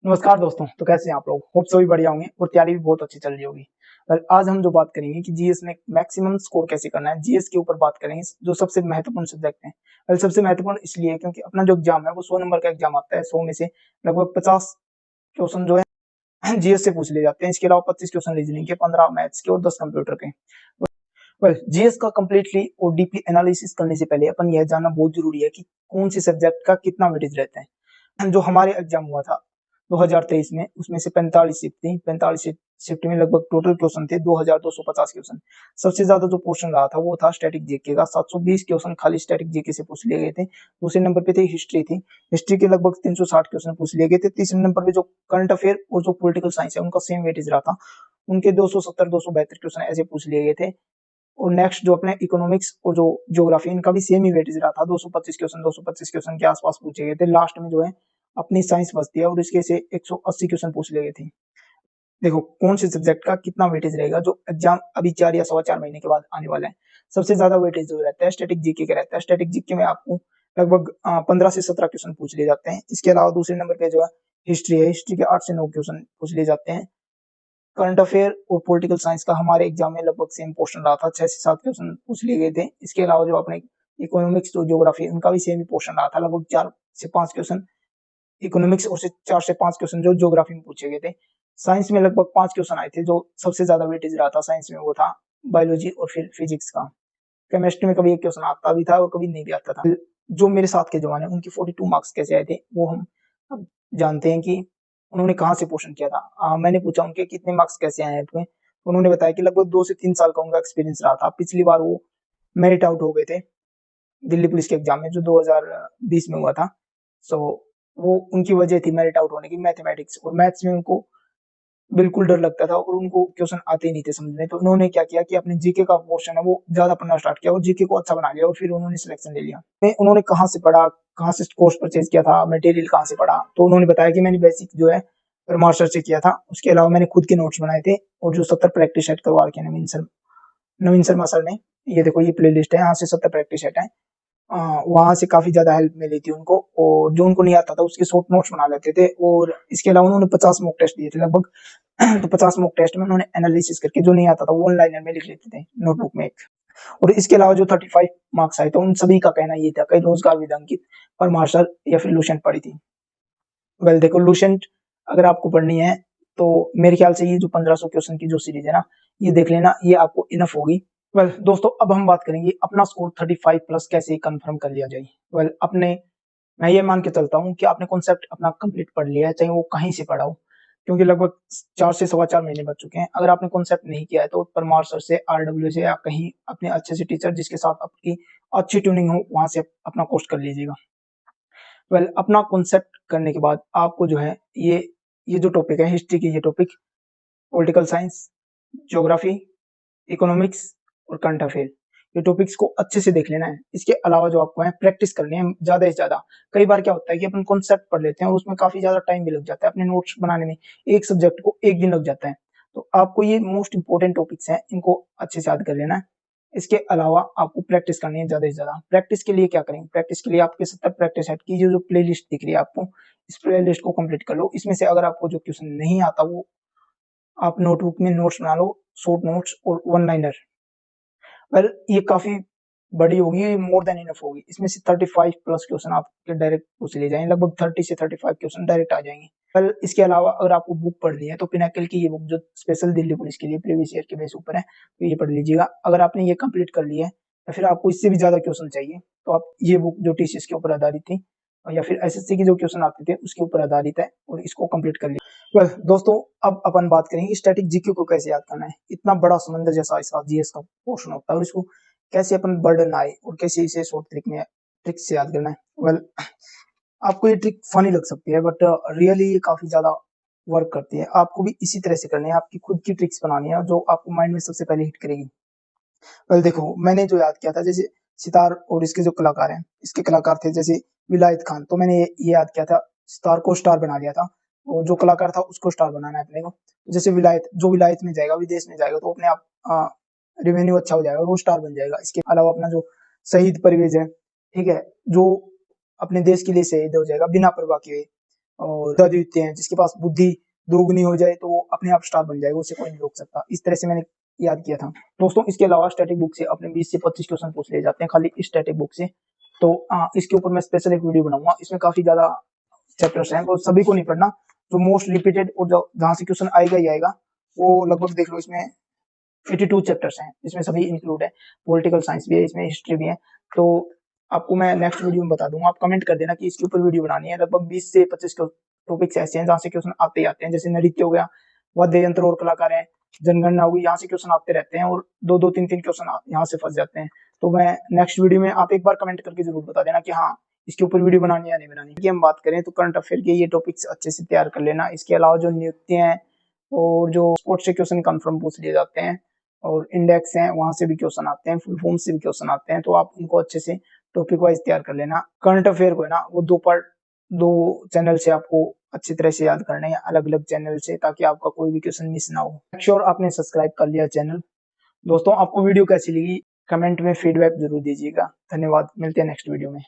नमस्कार दोस्तों। तो कैसे हैं आप लोग? होप सभी बढ़िया होंगे और तैयारी भी बहुत अच्छी चल रही होगी। आज हम जो बात करेंगे कि जीएस में मैक्सिमम स्कोर कैसे करना है, जीएस के ऊपर बात करेंगे जो सबसे महत्वपूर्ण सब्जेक्ट है। सबसे महत्वपूर्ण इसलिए क्योंकि अपना जो एग्जाम है वो 100 नंबर का एग्जाम आता है। 100 में से लगभग 50 क्वेश्चन जो है जीएस से पूछ लिए जाते हैं। इसके अलावा 25 क्वेश्चन रीजनिंग के, 15 मैथ्स के और 10 कंप्यूटर के। जीएस का कम्प्लीटली और डीपली एनालिसिस करने से पहले अपन यह जानना बहुत जरूरी है कि कौन से सब्जेक्ट का कितना वेटेज रहता है। जो हमारे एग्जाम हुआ था 2023 में, उसमें से 45 शिफ्ट थी। 45 शिफ्ट में लगभग टोटल क्वेश्चन थे 2250 क्वेश्चन। सबसे ज्यादा जो पोर्शन रहा था वो था स्टैटिक जीके का। 720 क्वेश्चन खाली स्टैटिक जीके से पूछ लिए गए थे। दूसरे नंबर पे थे हिस्ट्री थी। हिस्ट्री के लगभग 360 क्वेश्चन पूछ लिए गए थे। तीसरे नंबर पे जो करंट अफेयर और जो पॉलिटिकल साइंस है उनका सेम वेटेज रहा था। उनके 270 272 क्वेश्चन ऐसे पूछ लिए गए थे। और नेक्स्ट जो अपने इकोनॉमिक्स और जो ज्योग्राफी, इनका भी सेम ही वेटेज रहा था। 225 क्वेश्चन के आसपास पूछे गए थे। लास्ट में जो है अपनी साइंस बचती है और इसके से 180 क्वेश्चन पूछ लिए गए थे। देखो कौन से सब्जेक्ट का कितना वेटेज रहेगा जो एग्जाम अभी 4 या 4.25 महीने के बाद आने वाला है। सबसे ज्यादा वेटेज जो रहता है स्टैटिक जीके का रहता है। स्टैटिक जीके में आपको लगभग 15 से 17 क्वेश्चन पूछ लिए जाते हैं। इसके अलावा दूसरे नंबर पे जो है हिस्ट्री है। हिस्ट्री के 8 से 9 क्वेश्चन पूछ लिए जाते हैं। करंट अफेयर और पॉलिटिकल साइंस का हमारे एग्जाम में लगभग सेम पोर्शन रहा था। 6 से 7 क्वेश्चन पूछ लिए गए थे। इसके अलावा जो अपने इकोनॉमिक्स और ज्योग्राफी, उनका भी सेम ही पोर्शन रहा था। लगभग 4 से 5 क्वेश्चन इकोनॉमिक्स और से 4 से 5 क्वेश्चन जो ज्योग्राफी में पूछे गए थे। साइंस में लगभग 5 क्वेश्चन आए थे। जो सबसे ज्यादा वेटेज रहा था साइंस में वो था बायोलॉजी और फिर फिजिक्स का। केमिस्ट्री में कभी एक क्वेश्चन आता भी था और कभी नहीं भी आता था। जो मेरे साथ के जवान है उनकी 42 मार्क्स कैसे आए थे वो हम अब जानते हैं कि उन्होंने कहाँ से पोषण किया था। मैंने पूछा उनके कितने मार्क्स कैसे आए हैं तुम्हें, तो उन्होंने बताया कि लगभग 2 से 3 साल का उनका एक्सपीरियंस रहा था। पिछली बार वो मेरिट आउट हो गए थे दिल्ली पुलिस के एग्जाम में जो 2020 में हुआ था। सो वो उनकी वजह थी मेरिट आउट होने की, मैथमेटिक्स और मैथ्स में उनको बिल्कुल डर लगता था और उनको क्वेश्चन आते ही नहीं थे समझ में। तो उन्होंने क्या किया कि अपने जीके का पोर्शन है वो ज्यादा पढ़ना स्टार्ट किया और जीके को अच्छा बना लिया और फिर उन्होंने सिलेक्शन ले लिया। उन्होंने कहाँ से पढ़ा, कहाँ से कोर्स परचेज किया था, मटेरियल कहाँ से पढ़ा, तो उन्होंने बताया कि मैंने बेसिक जो है मास्टर से किया था। उसके अलावा मैंने खुद के नोट्स बनाए थे और जो 70 प्रैक्टिस सेट करवा रखे नवीन शर्मा सर ने। ये देखो ये प्ले लिस्ट है, यहाँ से 70 प्रैक्टिस सेट है। वहां से काफी ज्यादा हेल्प मिली थी उनको और जो उनको नहीं आता था उसके शॉर्ट नोट्स बना लेते थे। और इसके अलावा उन्होंने 50 मॉक टेस्ट दिए थे लगभग। तो 50 मॉक टेस्ट में उन्होंने एनालिसिस करके जो नहीं आता था वो ऑनलाइन में लिख लेते थे नोटबुक में एक। और इसके अलावा जो 35 मार्क्स आए थे उन सभी का कहना ये था कई रोजगार विद अंकित पर मार्शल या फिर लुसेंट पढ़ी थी। देखो लुसेंट अगर आपको पढ़नी है तो मेरे ख्याल से ये जो 1500 क्वेश्चन की जो सीरीज है ना, ये देख लेना, ये आपको इनफ होगी। दोस्तों अब हम बात करेंगे अपना स्कोर 35 प्लस कैसे कंफर्म कर लिया जाए। अपने मैं ये मान के चलता हूँ कि आपने कॉन्सेप्ट अपना कंप्लीट पढ़ लिया है, चाहे वो कहीं से पढ़ा हो, क्योंकि लगभग 4 से 4.25 महीने बच चुके हैं। अगर आपने कॉन्सेप्ट नहीं किया है तो परमार सर से, आरडब्ल्यू से या कहीं अपने अच्छे से टीचर जिसके साथ आपकी अच्छी ट्यूनिंग हो वहां से अपना कोर्स कर लीजिएगा। अपना कॉन्सेप्ट करने के बाद आपको जो है ये जो टॉपिक है हिस्ट्री की, ये topic, political science, geography, economics और करंट अफेयर, ये टॉपिक्स को अच्छे से देख लेना है। इसके अलावा जो आपको है प्रैक्टिस करनी है ज्यादा से ज्यादा। कई बार क्या होता है कि अपन कॉन्सेप्ट पढ़ लेते हैं और उसमें काफी ज्यादा टाइम भी लग जाता है अपने नोट्स बनाने में। एक सब्जेक्ट को एक दिन लग जाता है। तो आपको ये मोस्ट इंपोर्टेंट टॉपिक्स हैं, इनको अच्छे से याद कर लेना है। इसके अलावा आपको प्रैक्टिस करनी है ज्यादा से ज्यादा। प्रैक्टिस के लिए क्या करेंगे, प्रैक्टिस के लिए आपके 70 प्रैक्टिस सेट की जो प्ले लिस्ट दिख रही है आपको, इस प्ले लिस्ट को कंप्लीट कर लो। इसमें से अगर आपको जो क्वेश्चन नहीं आता वो आप नोटबुक में नोट्स बना लो, शॉर्ट नोट्स और वन लाइनर। ये काफी बड़ी होगी, मोर देन इनफ होगी। इसमें से 35 प्लस क्वेश्चन आपके डायरेक्ट पूछ लिए जाएंगे। लगभग 30 से 35 क्वेश्चन डायरेक्ट आ जाएंगे। इसके अलावा अगर आपको बुक पढ़नी है तो पिनाकल की ये बुक जो स्पेशल दिल्ली पुलिस के लिए प्रीवियस ईयर के बेस ऊपर है, तो ये पढ़ लीजिएगा। अगर आपने ये कंप्लीट कर लिया है या फिर आपको इससे भी ज्यादा क्वेश्चन चाहिए तो आप ये बुक जो टीसीएस के ऊपर आधारित थी या फिर एसएससी के जो क्वेश्चन आते थे उसके ऊपर आधारित है और इसको कंप्लीट कर लिया। दोस्तों अब अपन बात करेंगे स्टैटिक जीके को कैसे याद करना है। इतना बड़ा समंदर जैसा इसका जीएस का पोर्शन होता है और इसको कैसे अपन बर्डन आए और कैसे इसे शॉर्ट ट्रिक से याद करना है। आपको ये ट्रिक फनी लग सकती है बट रियली ये काफी ज्यादा वर्क करती है। आपको भी इसी तरह से करनी है, आपकी खुद की ट्रिक्स बनानी है जो आपको माइंड में सबसे पहले हिट करेगी। देखो मैंने जो याद किया था, जैसे सितार और इसके जो कलाकार हैं, इसके कलाकार थे जैसे विलायत खान, तो मैंने ये याद किया था, सितार को स्टार बना दिया था और जो कलाकार था उसको स्टार बनाना है अपने को। जैसे विलायत में जाएगा, विदेश में जाएगा तो अपने आप रेवेन्यू अच्छा हो जाएगा और वो स्टार बन जाएगा। इसके अलावा अपना जो शहीद परवेज है, ठीक है, जो अपने देश के लिए शहीद हो जाएगा बिना परवाह किए, और आदित्य हैं, जिसके पास बुद्धि दोगुनी हो जाए तो वो अपने आप स्टार बन जाएगा, उसे कोई नहीं रोक सकता। इस तरह से मैंने याद किया था दोस्तों। इसके अलावा स्टैटिक बुक से अपने 20 से 25 क्वेश्चन पूछ लिए जाते हैं खाली स्टैटिक बुक से। तो इसके ऊपर मैं स्पेशल एक वीडियो बनाऊंगा। इसमें काफी ज्यादा चैप्टर्स हैं और सभी को नहीं पढ़ना, जो मोस्ट रिपीटेड और जो जहां से क्वेश्चन आएगा ही आएगा वो लगभग देख लो। इसमें 82 चैप्टर्स हैं, इसमें सभी इंक्लूड है, पॉलिटिकल साइंस भी है, इसमें हिस्ट्री भी है। तो आपको मैं नेक्स्ट वीडियो में बता दूंगा, आप कमेंट कर देना कि इसके ऊपर वीडियो बनानी है। लगभग 20 से 25 टॉपिक्स ऐसे हैं जहाँ से क्वेश्चन आते ही आते हैं, जैसे नृत्य हो गया, वाद्य यंत्र और कलाकार है, जनगणना होगी, यहाँ से क्वेश्चन आते रहते हैं और दो दो तीन तीन क्वेश्चन यहाँ से फंस जाते हैं। तो मैं नेक्स्ट वीडियो में आप एक बार कमेंट करके जरूर बता देना कि हाँ इसके ऊपर वीडियो बनानी है या नहीं बनानी। कि हम बात करें तो करंट अफेयर के ये टॉपिक्स अच्छे से तैयार कर लेना। इसके अलावा जो नियुक्ति हैं और जो स्पोर्ट्स से क्वेश्चन कंफर्म पूछ लिए जाते हैं और इंडेक्स हैं वहां से भी क्वेश्चन आते हैं, फुल फॉर्म से भी क्वेश्चन आते हैं, तो आप उनको अच्छे से टॉपिक वाइज तैयार कर लेना। करंट अफेयर को है ना वो दो चैनल से आपको अच्छी तरह से याद करना है, अलग अलग चैनल से, ताकि आपका कोई भी क्वेश्चन मिस ना हो। मेक श्योर आपने सब्सक्राइब कर लिया चैनल। दोस्तों आपको वीडियो कैसी लगी कमेंट में फीडबैक जरूर दीजिएगा। धन्यवाद, मिलते हैं नेक्स्ट वीडियो में।